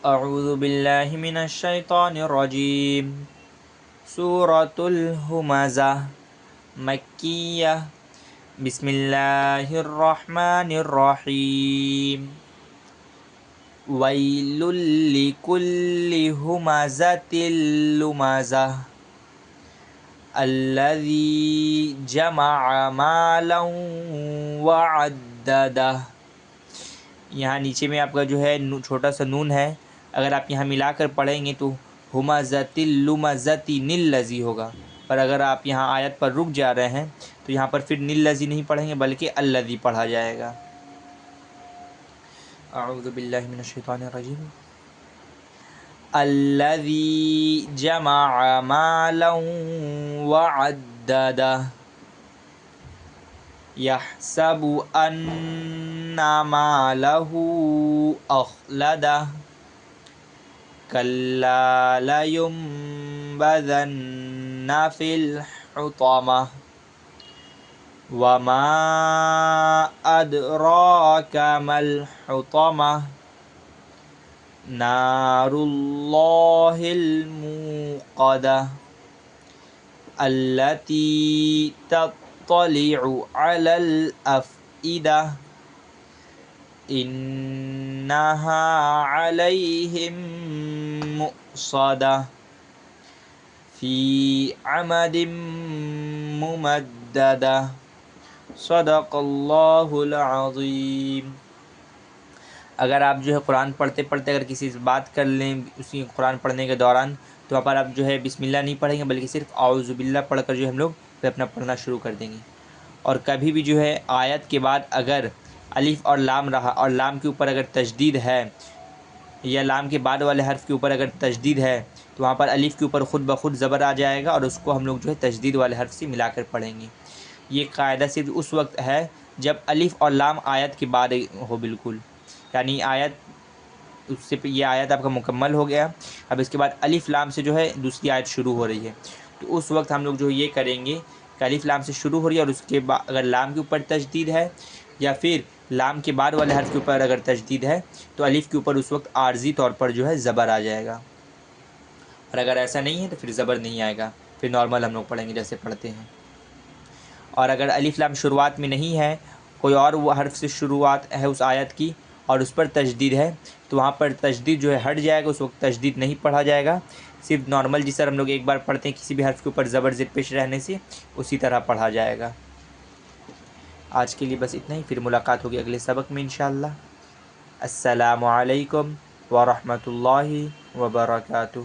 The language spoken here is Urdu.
اعوذ باللہ من الشیطان الرجیم سورۃ الہمزہ مکیہ بسم اللہ الرحمن الرحیم ویل لکل ہمزۃ لمزہ الذی جمع مالا وعددہ۔ یہاں نیچے میں آپ کا جو ہے چھوٹا سا نون ہے، اگر آپ یہاں ملا کر پڑھیں گے تو ہمزۃ اللمزۃ نلذی ہوگا، پر اگر آپ یہاں آیت پر رک جا رہے ہیں تو یہاں پر پھر نلذی نہیں پڑھیں گے بلکہ الذی پڑھا جائے گا۔ اعوذ باللہ من الشیطان الرجیم الذی جمع مالا وعددہ یحسب ان مالہ اخلدہ کلا لینبذن فی الحطمہ وما ادراک ما الحطمہ نار اللہ الموقدہ التی تطلع علی الافئدہ انہا علیہم مؤصدہ فی عمد ممددہ۔ صدق اللہ العظیم۔ اگر آپ جو ہے قرآن پڑھتے پڑھتے اگر کسی سے بات کر لیں اسی قرآن پڑھنے کے دوران، تو وہاں پر آپ جو ہے بسم اللہ نہیں پڑھیں گے بلکہ صرف اعوذ باللہ پڑھ کر جو ہے ہم لوگ پھر اپنا پڑھنا شروع کر دیں گے۔ اور کبھی بھی جو ہے آیت کے بعد اگر الف اور لام رہا اور لام کے اوپر اگر تشدید ہے یا لام کے بعد والے حرف کے اوپر اگر تشدید ہے تو وہاں پر الف کے اوپر خود بخود زبر آ جائے گا اور اس کو ہم لوگ جو ہے تشدید والے حرف سے ملا کر پڑھیں گے۔ یہ قاعدہ صرف اس وقت ہے جب الف اور لام آیت کے بعد ہو، بالکل یعنی آیت اس سے یہ آیت آپ کا مکمل ہو گیا، اب اس کے بعد الف لام سے جو ہے دوسری آیت شروع ہو رہی ہے، تو اس وقت ہم لوگ جو یہ کریں گے کہ الف لام سے شروع ہو رہی ہے اور اس کے بعد اگر لام کے اوپر تشدید ہے یا پھر لام کے بعد والے حرف کے اوپر اگر تشدید ہے تو الف کے اوپر اس وقت عارضی طور پر جو ہے زبر آ جائے گا، اور اگر ایسا نہیں ہے تو پھر زبر نہیں آئے گا، پھر نارمل ہم لوگ پڑھیں گے جیسے پڑھتے ہیں۔ اور اگر الف لام شروعات میں نہیں ہے، کوئی اور وہ حرف سے شروعات ہے اس آیت کی اور اس پر تشدید ہے تو وہاں پر تشدید جو ہے ہٹ جائے گا، اس وقت تشدید نہیں پڑھا جائے گا، صرف نارمل جس طرح ہم لوگ ایک بار پڑھتے ہیں کسی بھی حرف کے اوپر زبر زیر پیش رہنے سے اسی طرح پڑھا جائے گا۔ آج کے لیے بس اتنا ہی، پھر ملاقات ہوگی اگلے سبق میں انشاءاللہ۔ السلام علیکم ورحمۃ اللہ وبرکاتہ۔